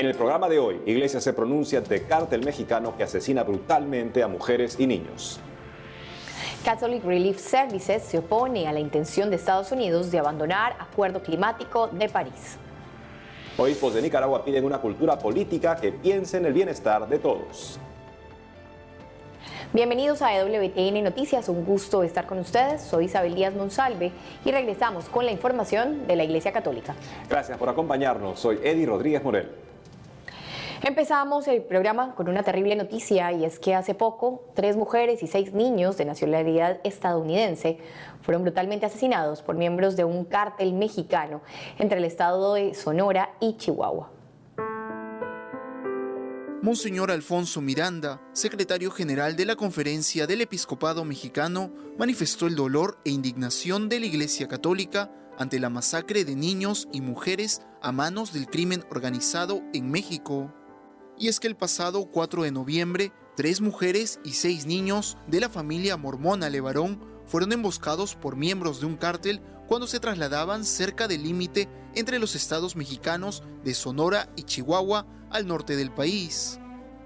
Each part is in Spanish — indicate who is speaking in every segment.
Speaker 1: En el programa de hoy, Iglesia se pronuncia ante cártel mexicano que asesina brutalmente a mujeres y niños.
Speaker 2: Catholic Relief Services se opone a la intención de Estados Unidos de abandonar Acuerdo Climático de París.
Speaker 1: Obispos de Nicaragua piden una cultura política que piense en el bienestar de todos.
Speaker 2: Bienvenidos a EWTN Noticias, un gusto estar con ustedes. Soy Isabel Díaz Monsalve y regresamos con la información de la Iglesia Católica.
Speaker 1: Gracias por acompañarnos, soy Eddie Rodríguez Morel.
Speaker 2: Empezamos el programa con una terrible noticia y es que hace poco 3 mujeres y 6 niños de nacionalidad estadounidense fueron brutalmente asesinados por miembros de un cártel mexicano entre el estado de Sonora y Chihuahua.
Speaker 3: Monseñor Alfonso Miranda, secretario general de la Conferencia del Episcopado Mexicano, manifestó el dolor e indignación de la Iglesia Católica ante la masacre de niños y mujeres a manos del crimen organizado en México. Y es que el pasado 4 de noviembre, 3 mujeres y 6 niños de la familia mormona Levarón fueron emboscados por miembros de un cártel cuando se trasladaban cerca del límite entre los estados mexicanos de Sonora y Chihuahua al norte del país.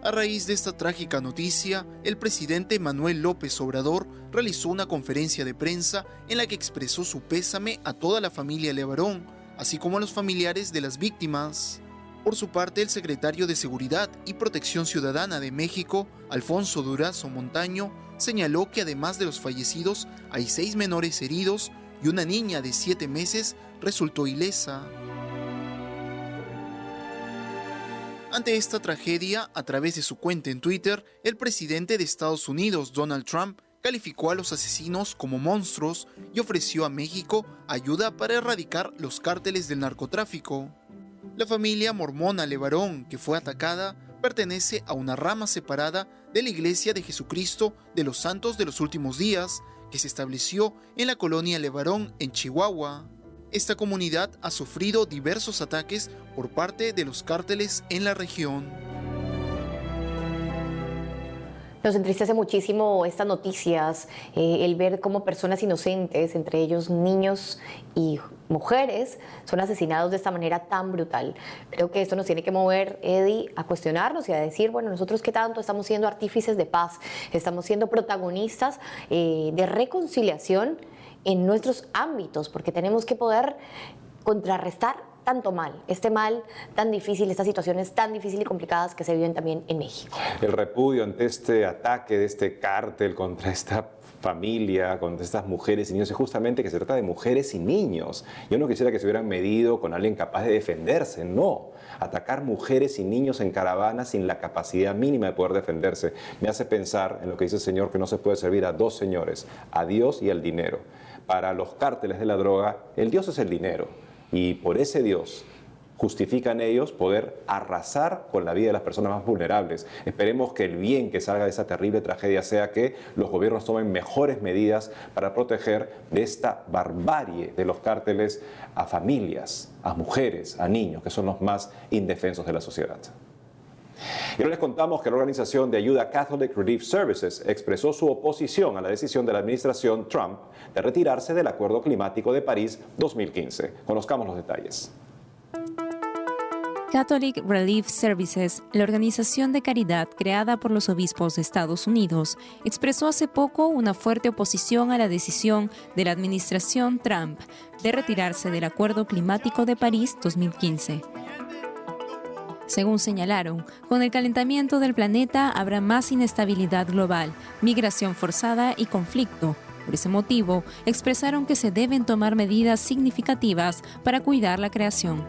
Speaker 3: A raíz de esta trágica noticia, el presidente Manuel López Obrador realizó una conferencia de prensa en la que expresó su pésame a toda la familia Levarón, así como a los familiares de las víctimas. Por su parte, el secretario de Seguridad y Protección Ciudadana de México, Alfonso Durazo Montaño, señaló que además de los fallecidos, hay 6 menores heridos y una niña de 7 meses resultó ilesa. Ante esta tragedia, a través de su cuenta en Twitter, el presidente de Estados Unidos, Donald Trump, calificó a los asesinos como monstruos y ofreció a México ayuda para erradicar los cárteles del narcotráfico. La familia mormona Levarón, que fue atacada, pertenece a una rama separada de la Iglesia de Jesucristo de los Santos de los Últimos Días, que se estableció en la colonia Levarón, en Chihuahua. Esta comunidad ha sufrido diversos ataques por parte de los cárteles en la región.
Speaker 2: Nos entristece muchísimo estas noticias, el ver cómo personas inocentes, entre ellos niños y mujeres, son asesinados de esta manera tan brutal. Creo que esto nos tiene que mover, Eddie, a cuestionarnos y a decir, bueno, nosotros qué tanto estamos siendo artífices de paz, estamos siendo protagonistas de reconciliación en nuestros ámbitos, porque tenemos que poder contrarrestar tanto mal, este mal tan difícil, estas situaciones tan difíciles y complicadas que se viven también en México.
Speaker 1: El repudio ante este ataque de este cártel contra esta familia, contra estas mujeres y niños, es justamente que se trata de mujeres y niños. Yo no quisiera que se hubieran medido con alguien capaz de defenderse, no. Atacar mujeres y niños en caravana sin la capacidad mínima de poder defenderse me hace pensar en lo que dice el Señor, que no se puede servir a 2 señores, a Dios y al dinero. Para los cárteles de la droga, el Dios es el dinero. Y por ese Dios justifican ellos poder arrasar con la vida de las personas más vulnerables. Esperemos que el bien que salga de esa terrible tragedia sea que los gobiernos tomen mejores medidas para proteger de esta barbarie de los cárteles a familias, a mujeres, a niños, que son los más indefensos de la sociedad. Y ahora les contamos que la organización de ayuda Catholic Relief Services expresó su oposición a la decisión de la administración Trump de retirarse del Acuerdo Climático de París 2015. Conozcamos los detalles.
Speaker 4: Catholic Relief Services, la organización de caridad creada por los obispos de Estados Unidos, expresó hace poco una fuerte oposición a la decisión de la administración Trump de retirarse del Acuerdo Climático de París 2015. Según señalaron, con el calentamiento del planeta habrá más inestabilidad global, migración forzada y conflicto. Por ese motivo, expresaron que se deben tomar medidas significativas para cuidar la creación.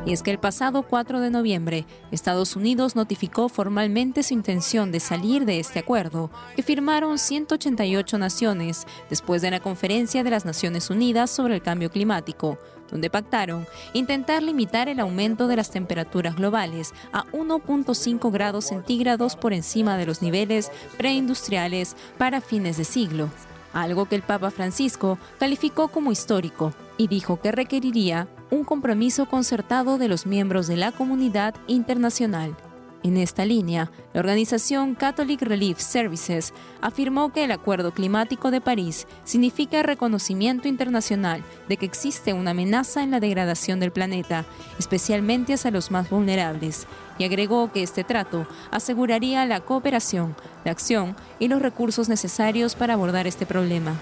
Speaker 4: Y es que el pasado 4 de noviembre, Estados Unidos notificó formalmente su intención de salir de este acuerdo, que firmaron 188 naciones después de la Conferencia de las Naciones Unidas sobre el Cambio Climático, donde pactaron intentar limitar el aumento de las temperaturas globales a 1.5 grados centígrados por encima de los niveles preindustriales para fines de siglo, algo que el Papa Francisco calificó como histórico y dijo que requeriría un compromiso concertado de los miembros de la comunidad internacional. En esta línea, la organización Catholic Relief Services afirmó que el Acuerdo Climático de París significa reconocimiento internacional de que existe una amenaza en la degradación del planeta, especialmente hacia los más vulnerables, y agregó que este trato aseguraría la cooperación, la acción y los recursos necesarios para abordar este problema.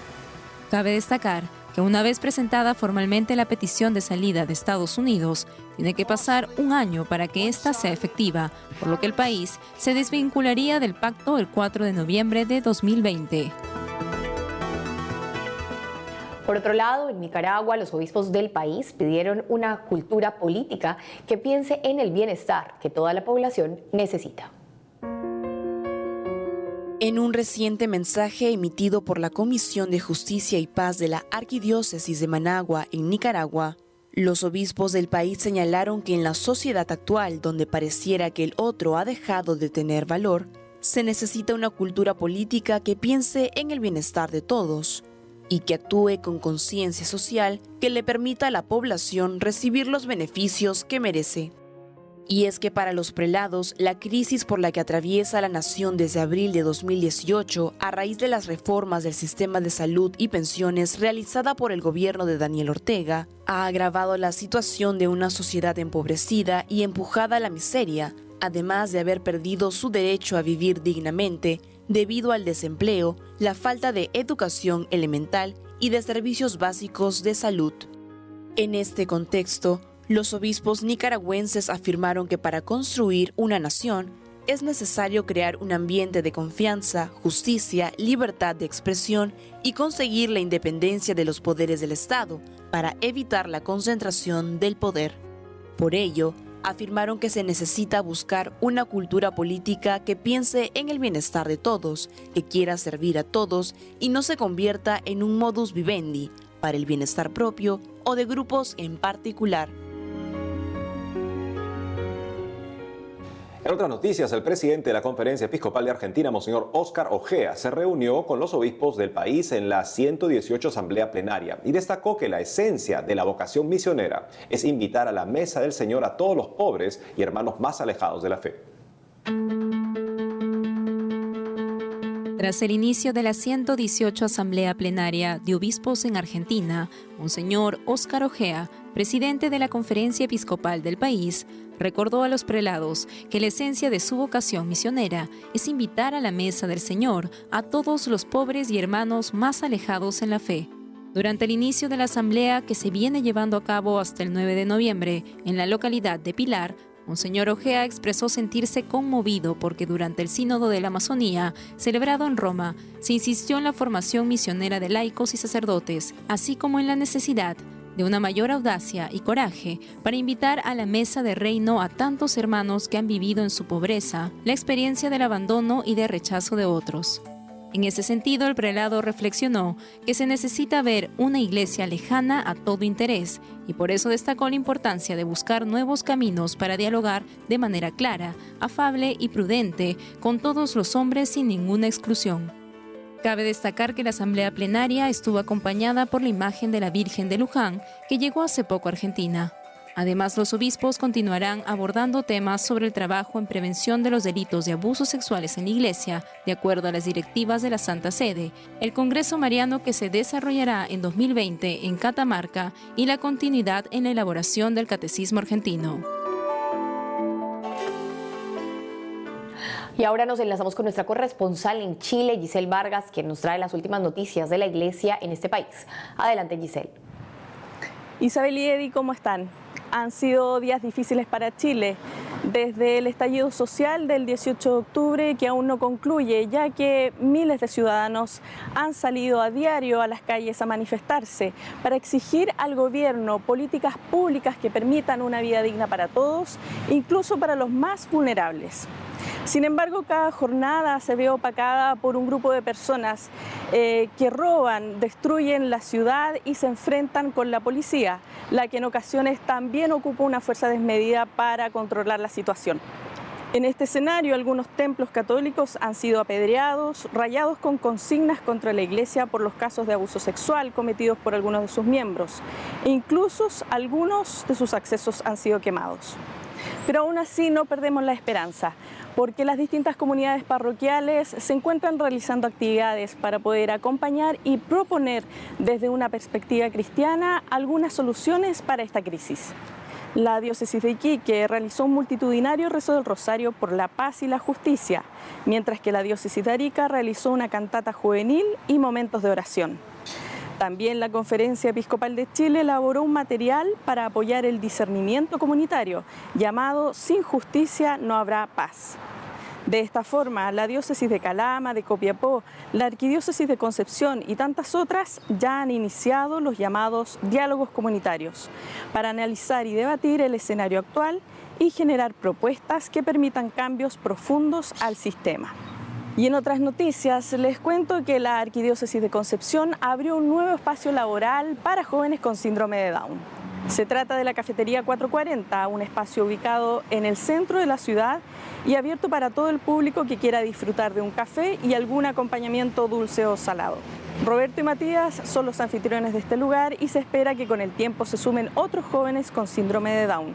Speaker 4: Cabe destacar que una vez presentada formalmente la petición de salida de Estados Unidos, tiene que pasar un año para que ésta sea efectiva, por lo que el país se desvincularía del pacto el 4 de noviembre de 2020.
Speaker 2: Por otro lado, en Nicaragua, los obispos del país pidieron una cultura política que piense en el bienestar que toda la población necesita.
Speaker 5: En un reciente mensaje emitido por la Comisión de Justicia y Paz de la Arquidiócesis de Managua, en Nicaragua, los obispos del país señalaron que en la sociedad actual, donde pareciera que el otro ha dejado de tener valor, se necesita una cultura política que piense en el bienestar de todos y que actúe con conciencia social que le permita a la población recibir los beneficios que merece. Y es que para los prelados, la crisis por la que atraviesa la nación desde abril de 2018, a raíz de las reformas del sistema de salud y pensiones realizada por el gobierno de Daniel Ortega, ha agravado la situación de una sociedad empobrecida y empujada a la miseria, además de haber perdido su derecho a vivir dignamente debido al desempleo, la falta de educación elemental y de servicios básicos de salud. En este contexto, los obispos nicaragüenses afirmaron que para construir una nación es necesario crear un ambiente de confianza, justicia, libertad de expresión y conseguir la independencia de los poderes del Estado para evitar la concentración del poder. Por ello, afirmaron que se necesita buscar una cultura política que piense en el bienestar de todos, que quiera servir a todos y no se convierta en un modus vivendi para el bienestar propio o de grupos en particular.
Speaker 1: En otras noticias, el presidente de la Conferencia Episcopal de Argentina, Monseñor Óscar Ojea, se reunió con los obispos del país en la 118 Asamblea Plenaria y destacó que la esencia de la vocación misionera es invitar a la mesa del Señor a todos los pobres y hermanos más alejados de la fe.
Speaker 4: Tras el inicio de la 118 Asamblea Plenaria de Obispos en Argentina, Monseñor Óscar Ojea, presidente de la Conferencia Episcopal del país, recordó a los prelados que la esencia de su vocación misionera es invitar a la mesa del Señor a todos los pobres y hermanos más alejados en la fe. Durante el inicio de la asamblea, que se viene llevando a cabo hasta el 9 de noviembre en la localidad de Pilar, Monseñor Ojea expresó sentirse conmovido porque durante el Sínodo de la Amazonía, celebrado en Roma, se insistió en la formación misionera de laicos y sacerdotes, así como en la necesidad de una mayor audacia y coraje para invitar a la mesa de reino a tantos hermanos que han vivido en su pobreza la experiencia del abandono y de rechazo de otros. En ese sentido, el prelado reflexionó que se necesita ver una iglesia lejana a todo interés y por eso destacó la importancia de buscar nuevos caminos para dialogar de manera clara, afable y prudente con todos los hombres sin ninguna exclusión. Cabe destacar que la asamblea plenaria estuvo acompañada por la imagen de la Virgen de Luján, que llegó hace poco a Argentina. Además, los obispos continuarán abordando temas sobre el trabajo en prevención de los delitos de abusos sexuales en la Iglesia, de acuerdo a las directivas de la Santa Sede, el Congreso Mariano que se desarrollará en 2020 en Catamarca y la continuidad en la elaboración del Catecismo argentino.
Speaker 2: Y ahora nos enlazamos con nuestra corresponsal en Chile, Giselle Vargas, quien nos trae las últimas noticias de la Iglesia en este país. Adelante, Giselle.
Speaker 6: Isabel y Eddie, ¿cómo están? Han sido días difíciles para Chile, desde el estallido social del 18 de octubre que aún no concluye, ya que miles de ciudadanos han salido a diario a las calles a manifestarse para exigir al gobierno políticas públicas que permitan una vida digna para todos, incluso para los más vulnerables. Sin embargo, cada jornada se ve opacada por un grupo de personas que roban, destruyen la ciudad y se enfrentan con la policía, la que en ocasiones también ocupa una fuerza desmedida para controlar la situación. En este escenario, algunos templos católicos han sido apedreados, rayados con consignas contra la Iglesia por los casos de abuso sexual cometidos por algunos de sus miembros, e incluso algunos de sus accesos han sido quemados. Pero aún así no perdemos la esperanza, porque las distintas comunidades parroquiales se encuentran realizando actividades para poder acompañar y proponer desde una perspectiva cristiana algunas soluciones para esta crisis. La diócesis de Iquique realizó un multitudinario rezo del rosario por la paz y la justicia, mientras que la diócesis de Arica realizó una cantata juvenil y momentos de oración. También la Conferencia Episcopal de Chile elaboró un material para apoyar el discernimiento comunitario, llamado Sin justicia no habrá paz. De esta forma, la diócesis de Calama, de Copiapó, la arquidiócesis de Concepción y tantas otras ya han iniciado los llamados diálogos comunitarios para analizar y debatir el escenario actual y generar propuestas que permitan cambios profundos al sistema. Y en otras noticias, les cuento que la Arquidiócesis de Concepción abrió un nuevo espacio laboral para jóvenes con síndrome de Down. Se trata de la Cafetería 440, un espacio ubicado en el centro de la ciudad y abierto para todo el público que quiera disfrutar de un café y algún acompañamiento dulce o salado. Roberto y Matías son los anfitriones de este lugar y se espera que con el tiempo se sumen otros jóvenes con síndrome de Down.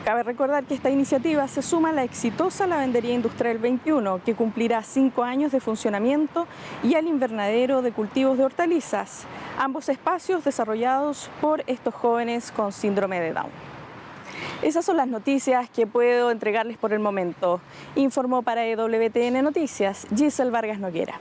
Speaker 6: Cabe recordar que esta iniciativa se suma a la exitosa Lavandería Industrial 21, que cumplirá 5 años de funcionamiento, y al invernadero de cultivos de hortalizas, ambos espacios desarrollados por estos jóvenes con síndrome de Down. Esas son las noticias que puedo entregarles por el momento. Informó para EWTN Noticias, Giselle Vargas Noguera.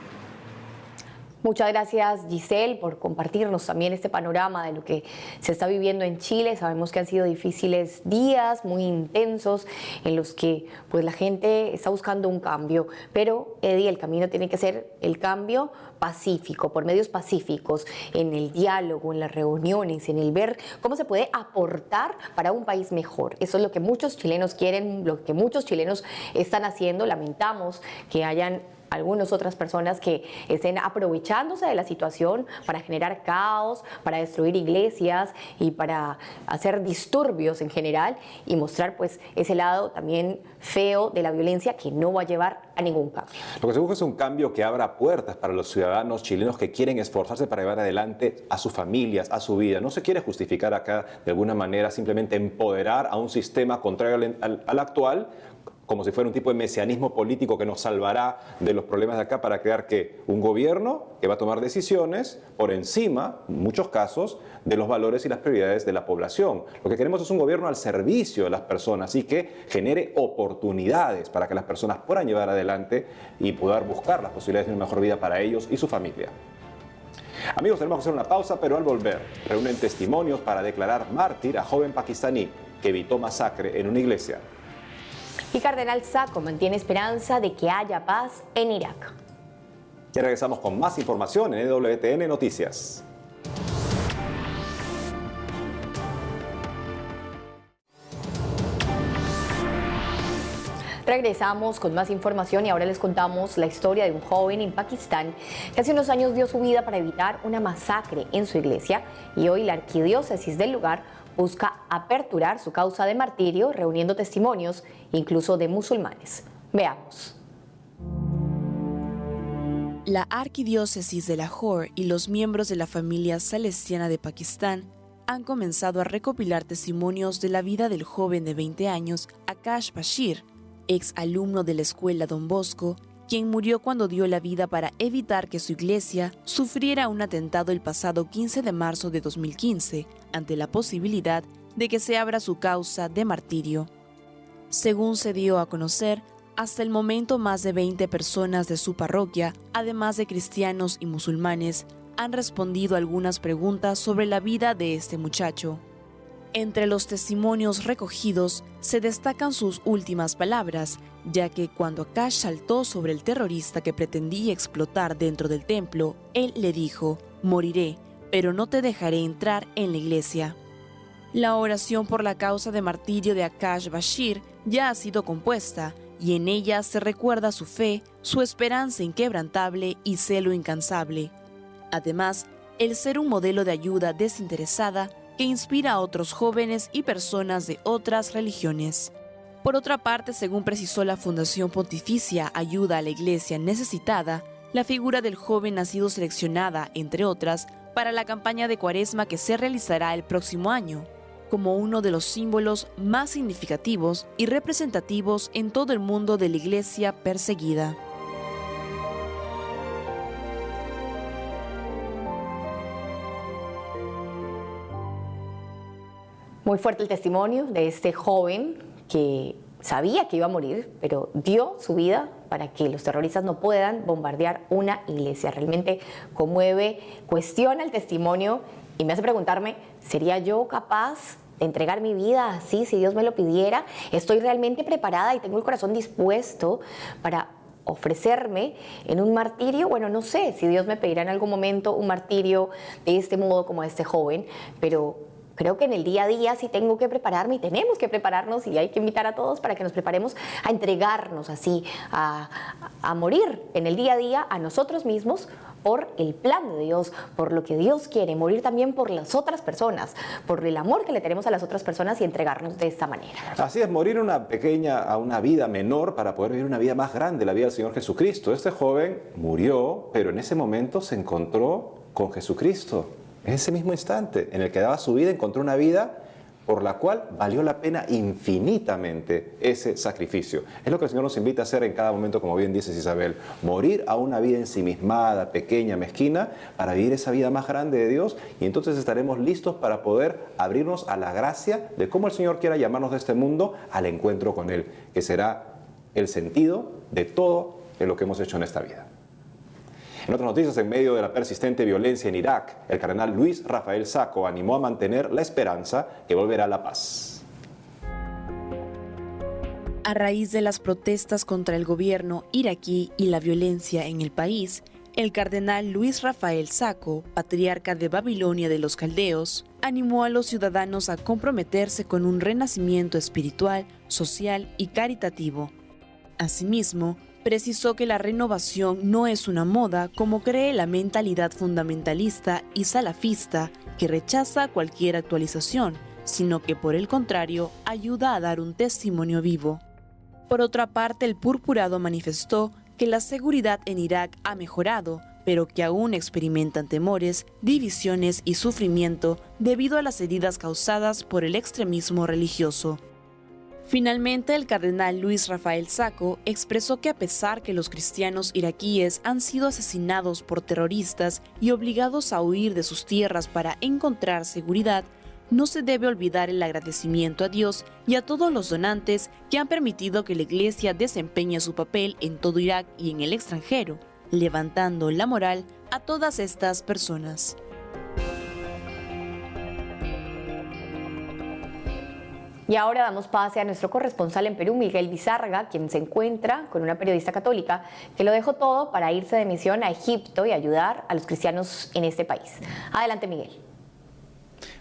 Speaker 2: Muchas gracias, Giselle, por compartirnos también este panorama de lo que se está viviendo en Chile. Sabemos que han sido difíciles días, muy intensos, en los que pues, la gente está buscando un cambio. Pero, Eddie, el camino tiene que ser el cambio pacífico, por medios pacíficos, en el diálogo, en las reuniones, en el ver cómo se puede aportar para un país mejor. Eso es lo que muchos chilenos quieren, lo que muchos chilenos están haciendo. Lamentamos que hayan algunas otras personas que estén aprovechándose de la situación para generar caos, para destruir iglesias y para hacer disturbios en general y mostrar pues ese lado también feo de la violencia que no va a llevar a ningún cambio.
Speaker 1: Lo que se busca es un cambio que abra puertas para los ciudadanos chilenos que quieren esforzarse para llevar adelante a sus familias, a su vida. No se quiere justificar acá de alguna manera simplemente empoderar a un sistema contrario al actual, como si fuera un tipo de mesianismo político que nos salvará de los problemas de acá para crear que un gobierno que va a tomar decisiones por encima, en muchos casos, de los valores y las prioridades de la población. Lo que queremos es un gobierno al servicio de las personas y que genere oportunidades para que las personas puedan llevar adelante y poder buscar las posibilidades de una mejor vida para ellos y su familia. Amigos, tenemos que hacer una pausa, pero al volver reúnen testimonios para declarar mártir a joven pakistaní que evitó masacre en una iglesia.
Speaker 2: Y Cardenal Sacco mantiene esperanza de que haya paz en Irak.
Speaker 1: Ya regresamos con más información en EWTN Noticias.
Speaker 2: Regresamos con más información y ahora les contamos la historia de un joven en Pakistán que hace unos años dio su vida para evitar una masacre en su iglesia y hoy la arquidiócesis del lugar busca aperturar su causa de martirio reuniendo testimonios incluso de musulmanes. Veamos.
Speaker 5: La arquidiócesis de Lahore y los miembros de la familia salesiana de Pakistán han comenzado a recopilar testimonios de la vida del joven de 20 años, Akash Bashir, ex alumno de la escuela Don Bosco, quien murió cuando dio la vida para evitar que su iglesia sufriera un atentado el pasado 15 de marzo de 2015, ante la posibilidad de que se abra su causa de martirio. Según se dio a conocer, hasta el momento más de 20 personas de su parroquia, además de cristianos y musulmanes, han respondido algunas preguntas sobre la vida de este muchacho. Entre los testimonios recogidos se destacan sus últimas palabras, ya que cuando Akash saltó sobre el terrorista que pretendía explotar dentro del templo, él le dijo: «Moriré, pero no te dejaré entrar en la iglesia». La oración por la causa de martirio de Akash Bashir ya ha sido compuesta, y en ella se recuerda su fe, su esperanza inquebrantable y celo incansable. Además, el ser un modelo de ayuda desinteresada que inspira a otros jóvenes y personas de otras religiones. Por otra parte, según precisó la Fundación Pontificia Ayuda a la Iglesia Necesitada, la figura del joven ha sido seleccionada, entre otras, para la campaña de Cuaresma que se realizará el próximo año. como uno de los símbolos más significativos y representativos en todo el mundo de la iglesia perseguida.
Speaker 2: Muy fuerte el testimonio de este joven que sabía que iba a morir, pero dio su vida para que los terroristas no puedan bombardear una iglesia. Realmente conmueve, cuestiona el testimonio y me hace preguntarme, ¿sería yo capaz de entregar mi vida así si Dios me lo pidiera? ¿Estoy realmente preparada y tengo el corazón dispuesto para ofrecerme en un martirio? Bueno, no sé si Dios me pedirá en algún momento un martirio de este modo como este joven, pero creo que en el día a día sí tengo que prepararme y tenemos que prepararnos y hay que invitar a todos para que nos preparemos a entregarnos así, a morir en el día a día a nosotros mismos por el plan de Dios, por lo que Dios quiere, morir también por las otras personas, por el amor que le tenemos a las otras personas y entregarnos de esta manera.
Speaker 1: Así es, morir a una vida menor para poder vivir una vida más grande, la vida del Señor Jesucristo. Este joven murió, pero en ese momento se encontró con Jesucristo. En ese mismo instante en el que daba su vida, encontró una vida por la cual valió la pena infinitamente ese sacrificio. Es lo que el Señor nos invita a hacer en cada momento, como bien dices, Isabel, morir a una vida ensimismada, pequeña, mezquina, para vivir esa vida más grande de Dios, y entonces estaremos listos para poder abrirnos a la gracia de cómo el Señor quiera llamarnos de este mundo al encuentro con Él, que será el sentido de todo lo que hemos hecho en esta vida. En otras noticias, en medio de la persistente violencia en Irak, el cardenal Luis Rafael Sacco animó a mantener la esperanza que volverá la paz.
Speaker 5: A raíz de las protestas contra el gobierno iraquí y la violencia en el país, el cardenal Luis Rafael Sacco, patriarca de Babilonia de los Caldeos, animó a los ciudadanos a comprometerse con un renacimiento espiritual, social y caritativo. Asimismo, precisó que la renovación no es una moda como cree la mentalidad fundamentalista y salafista que rechaza cualquier actualización, sino que por el contrario ayuda a dar un testimonio vivo. Por otra parte, el purpurado manifestó que la seguridad en Irak ha mejorado, pero que aún experimentan temores, divisiones y sufrimiento debido a las heridas causadas por el extremismo religioso. Finalmente, el cardenal Luis Rafael Sacco expresó que a pesar que los cristianos iraquíes han sido asesinados por terroristas y obligados a huir de sus tierras para encontrar seguridad, no se debe olvidar el agradecimiento a Dios y a todos los donantes que han permitido que la Iglesia desempeñe su papel en todo Irak y en el extranjero, levantando la moral a todas estas personas.
Speaker 2: Y ahora damos pase a nuestro corresponsal en Perú, Miguel Bizarga, quien se encuentra con una periodista católica que lo dejó todo para irse de misión a Egipto y ayudar a los cristianos en este país. Adelante, Miguel.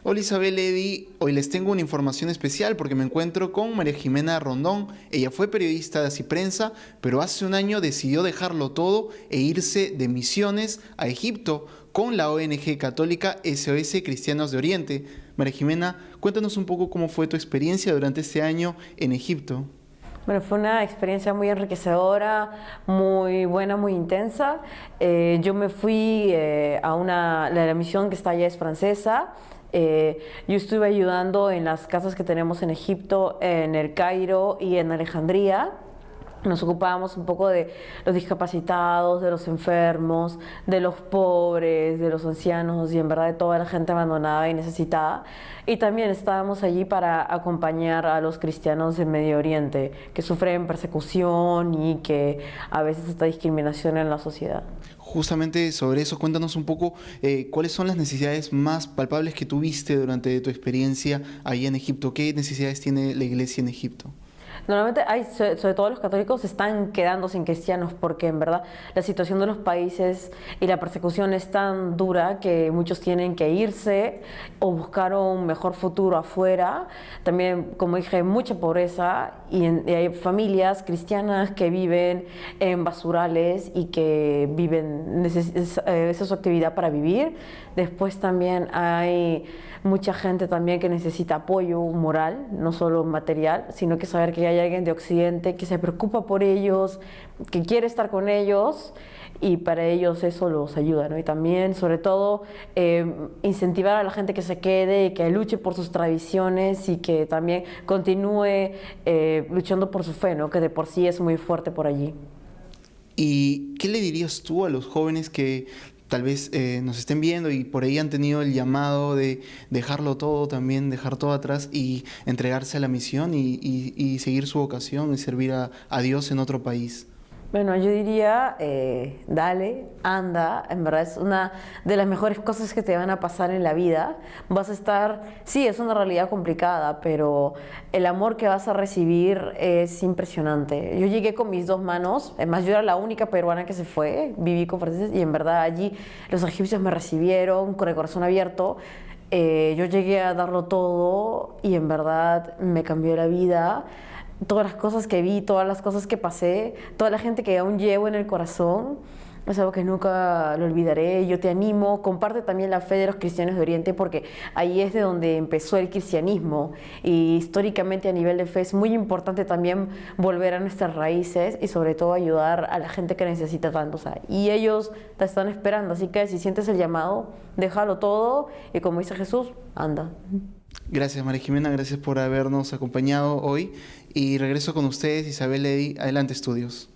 Speaker 3: Hola Isabel, Eddy, hoy les tengo una información especial porque me encuentro con María Jimena Rondón. Ella fue periodista de Así Prensa, pero hace un año decidió dejarlo todo e irse de misiones a Egipto con la ONG católica SOS Cristianos de Oriente. María Jimena, cuéntanos un poco cómo fue tu experiencia durante este año en Egipto.
Speaker 7: Bueno, fue una experiencia muy enriquecedora, muy buena, muy intensa. Yo me fui la misión que está allá es francesa. Yo estuve ayudando en las casas que tenemos en Egipto, en el Cairo y en Alejandría. Nos ocupábamos un poco de los discapacitados, de los enfermos, de los pobres, de los ancianos y en verdad de toda la gente abandonada y necesitada. Y también estábamos allí para acompañar a los cristianos del Medio Oriente que sufren persecución y que a veces está discriminación en la sociedad.
Speaker 3: Justamente sobre eso, cuéntanos un poco cuáles son las necesidades más palpables que tuviste durante tu experiencia ahí en Egipto. ¿Qué necesidades tiene la iglesia en Egipto?
Speaker 7: Normalmente sobre todo los católicos están quedando sin cristianos porque en verdad la situación de los países y la persecución es tan dura que muchos tienen que irse o buscar un mejor futuro afuera. También, como dije, mucha pobreza y hay familias cristianas que viven en basurales y que esa es su actividad para vivir. Después también hay mucha gente también que necesita apoyo moral, no solo material, sino que saber que hay alguien de Occidente que se preocupa por ellos, que quiere estar con ellos y para ellos eso los ayuda, ¿no? Y también, sobre todo, incentivar a la gente que se quede y que luche por sus tradiciones y que también continúe luchando por su fe, ¿no? Que de por sí es muy fuerte por allí.
Speaker 3: ¿Y qué le dirías tú a los jóvenes que tal vez nos estén viendo y por ahí han tenido el llamado de dejarlo todo también, dejar todo atrás y entregarse a la misión y seguir su vocación y servir a Dios en otro país?
Speaker 7: Bueno, yo diría, dale, anda, en verdad es una de las mejores cosas que te van a pasar en la vida. Vas a estar, sí, es una realidad complicada, pero el amor que vas a recibir es impresionante. Yo llegué con mis 2 manos, además yo era la única peruana que se fue, viví con franceses y en verdad allí los egipcios me recibieron con el corazón abierto. Yo llegué a darlo todo y en verdad me cambió la vida. Todas las cosas que vi, todas las cosas que pasé, toda la gente que aún llevo en el corazón, es algo que nunca lo olvidaré. Yo te animo, comparte también la fe de los cristianos de Oriente porque ahí es de donde empezó el cristianismo y históricamente a nivel de fe es muy importante también volver a nuestras raíces y sobre todo ayudar a la gente que necesita tanto. O sea, y ellos te están esperando, así que si sientes el llamado, déjalo todo y como dice Jesús, anda.
Speaker 3: Gracias, María Jimena, gracias por habernos acompañado hoy. Y regreso con ustedes, Isabel Eddy. Adelante, estudios.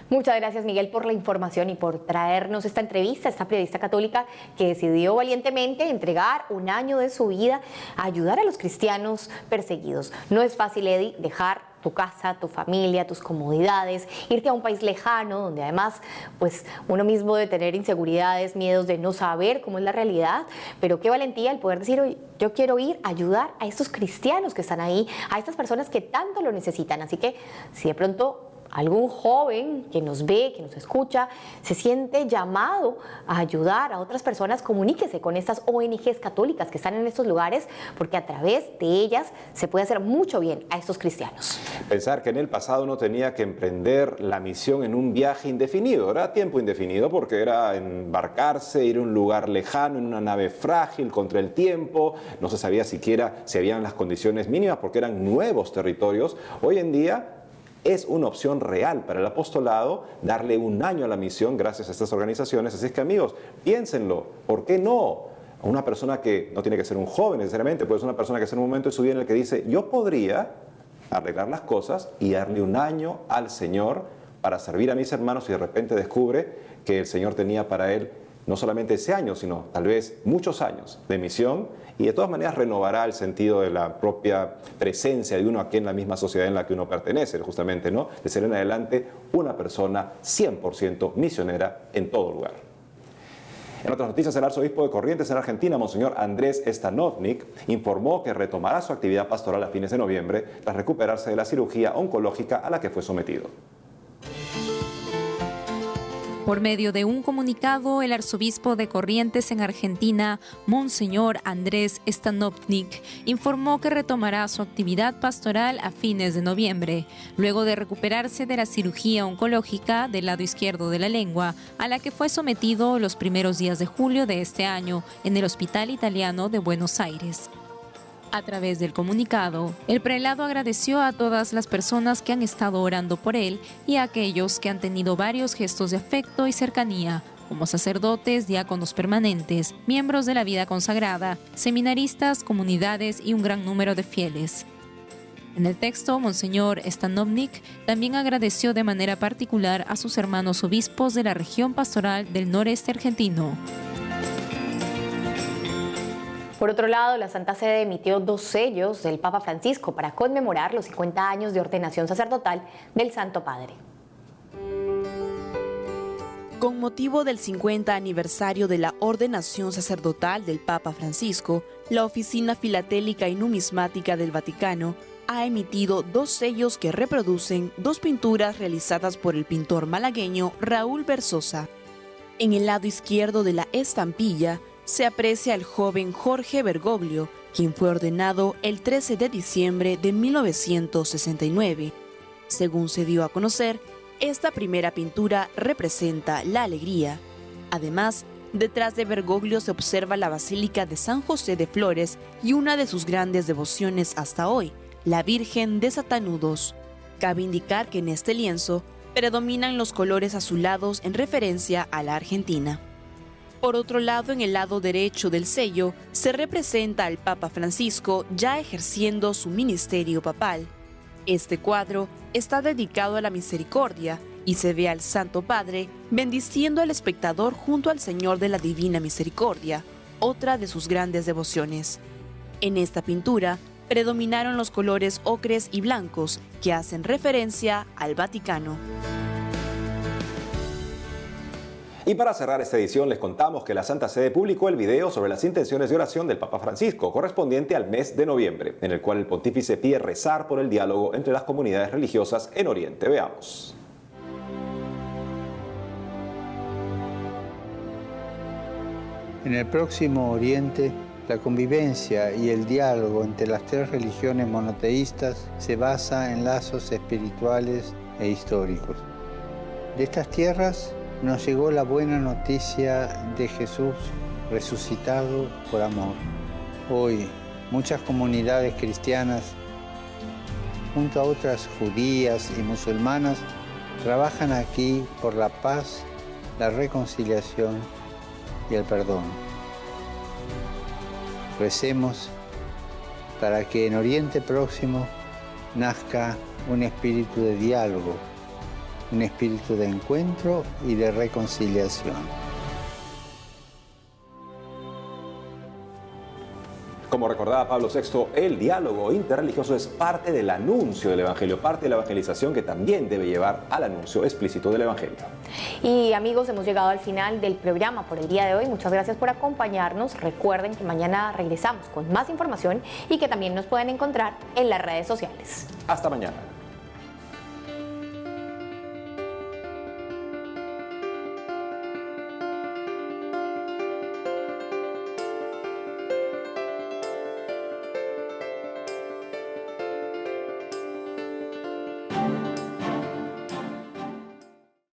Speaker 2: Muchas gracias, Miguel, por la información y por traernos esta entrevista, esta periodista católica que decidió valientemente entregar un año de su vida a ayudar a los cristianos perseguidos. No es fácil, Eddy, dejar tu casa, tu familia, tus comodidades, irte a un país lejano donde además pues uno mismo debe tener inseguridades, miedos de no saber cómo es la realidad, pero qué valentía el poder decir, oye, yo quiero ir a ayudar a estos cristianos que están ahí, a estas personas que tanto lo necesitan. Así que si de pronto algún joven que nos ve, que nos escucha, se siente llamado a ayudar a otras personas, comuníquese con estas ONGs católicas que están en estos lugares, porque a través de ellas se puede hacer mucho bien a estos cristianos.
Speaker 1: Pensar que en el pasado uno tenía que emprender la misión en un viaje indefinido, era tiempo indefinido porque era embarcarse, ir a un lugar lejano, en una nave frágil contra el tiempo, no se sabía siquiera si habían las condiciones mínimas porque eran nuevos territorios. Hoy en día es una opción real para el apostolado darle un año a la misión gracias a estas organizaciones. Así es que, amigos, piénsenlo. ¿Por qué no? A una persona que no tiene que ser un joven necesariamente, puede ser una persona que está en un momento de su vida en el que dice, yo podría arreglar las cosas y darle un año al Señor para servir a mis hermanos, y de repente descubre que el Señor tenía para él no solamente ese año, sino tal vez muchos años de misión, y de todas maneras renovará el sentido de la propia presencia de uno aquí en la misma sociedad en la que uno pertenece, justamente, ¿no? De ser en adelante una persona 100% misionera en todo lugar. En otras noticias, el arzobispo de Corrientes en Argentina, Monseñor Andrés Stanovnik, informó que retomará su actividad pastoral a fines de noviembre tras recuperarse de la cirugía oncológica a la que fue sometido.
Speaker 4: Por medio de un comunicado, el arzobispo de Corrientes en Argentina, Monseñor Andrés Stanovnik, informó que retomará su actividad pastoral a fines de noviembre, luego de recuperarse de la cirugía oncológica del lado izquierdo de la lengua, a la que fue sometido los primeros días de julio de este año en el Hospital Italiano de Buenos Aires. A través del comunicado, el prelado agradeció a todas las personas que han estado orando por él y a aquellos que han tenido varios gestos de afecto y cercanía, como sacerdotes, diáconos permanentes, miembros de la vida consagrada, seminaristas, comunidades y un gran número de fieles. En el texto, Monseñor Stanovnik también agradeció de manera particular a sus hermanos obispos de la región pastoral del noreste argentino.
Speaker 2: Por otro lado, la Santa Sede emitió 2 sellos del Papa Francisco para conmemorar los 50 años de ordenación sacerdotal del Santo Padre.
Speaker 5: Con motivo del 50 aniversario de la ordenación sacerdotal del Papa Francisco, la Oficina Filatélica y Numismática del Vaticano ha emitido 2 sellos que reproducen 2 pinturas realizadas por el pintor malagueño Raúl Versosa. En el lado izquierdo de la estampilla se aprecia al joven Jorge Bergoglio, quien fue ordenado el 13 de diciembre de 1969. Según se dio a conocer, esta primera pintura representa la alegría. Además, detrás de Bergoglio se observa la Basílica de San José de Flores y una de sus grandes devociones hasta hoy, la Virgen de Satanudos. Cabe indicar que en este lienzo, predominan los colores azulados en referencia a la Argentina. Por otro lado, en el lado derecho del sello se representa al Papa Francisco ya ejerciendo su ministerio papal. Este cuadro está dedicado a la misericordia y se ve al Santo Padre bendiciendo al espectador junto al Señor de la Divina Misericordia, otra de sus grandes devociones. En esta pintura predominaron los colores ocres y blancos que hacen referencia al Vaticano.
Speaker 1: Y para cerrar esta edición les contamos que la Santa Sede publicó el video sobre las intenciones de oración del Papa Francisco, correspondiente al mes de noviembre, en el cual el pontífice pide rezar por el diálogo entre las comunidades religiosas en Oriente. Veamos.
Speaker 8: En el Próximo Oriente, la convivencia y el diálogo entre las tres religiones monoteístas se basa en lazos espirituales e históricos. De estas tierras nos llegó la buena noticia de Jesús resucitado por amor. Hoy, muchas comunidades cristianas, junto a otras judías y musulmanas, trabajan aquí por la paz, la reconciliación y el perdón. Recemos para que en Oriente Próximo nazca un espíritu de diálogo, un espíritu de encuentro y de reconciliación.
Speaker 1: Como recordaba Pablo VI, el diálogo interreligioso es parte del anuncio del Evangelio, parte de la evangelización que también debe llevar al anuncio explícito del Evangelio.
Speaker 2: Y amigos, hemos llegado al final del programa por el día de hoy. Muchas gracias por acompañarnos. Recuerden que mañana regresamos con más información y que también nos pueden encontrar en las redes sociales.
Speaker 1: Hasta mañana.